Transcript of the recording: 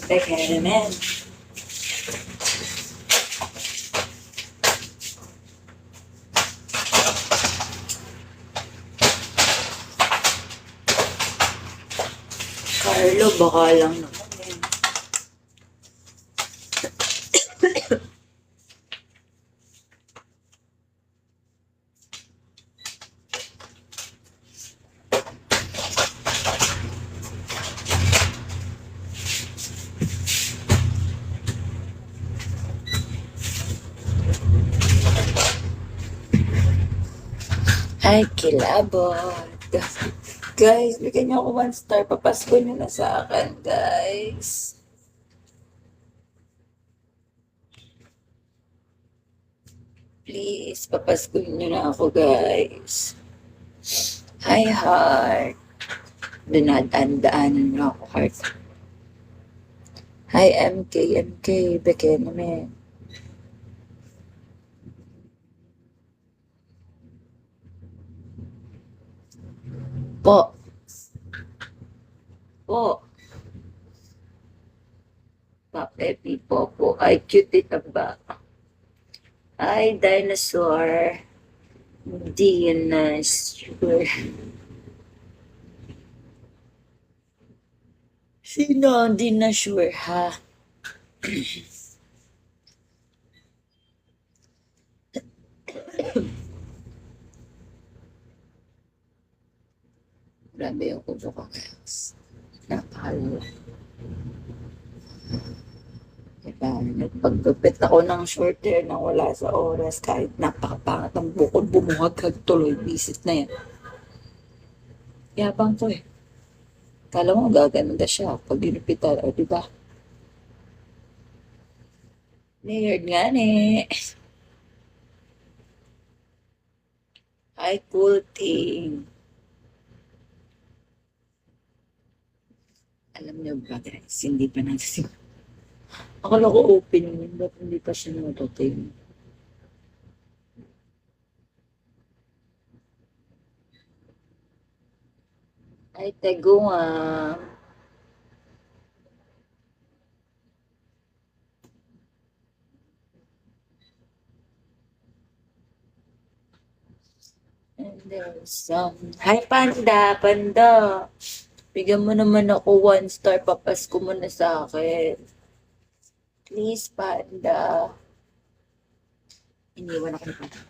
Pekera men. Carlo, baka lang naman eh. Ay, kilabot. Guys, bigyan niyo ako 1 star. Papasko niyo na sa akin, guys. Please, papasko niyo na ako, guys. Hi, heart. Dinadaan-daanan mo ako, heart. Hi, MK. Bigyan naman. Po. Po. Papepi po. Ay, cute ito ba? Ay, dinosaur. Hindi yun na sure. Sino hindi na sure, ha? Grabe yung ulo ko, guys. Napakalo. Diba? Nagpagpapit ako ng short hair nang wala sa oras kahit napakapangat ang bukod, bumuhagkag tuloy. Bisit na yan. Yabang ko eh. Kala mo gaganda siya pag ginupitan, o diba? Layered nga eh. Ay, cool thing. Alam niyo ba guys, hindi pa natin. Akala ko open yun, ba't hindi pa siya nadating? Ay, teguang. And there's some... Hi, Panda. Bigyan mo naman ako 1 star, papasko mo na sa akin. Please, Panda. Iniwan ako ng Panda.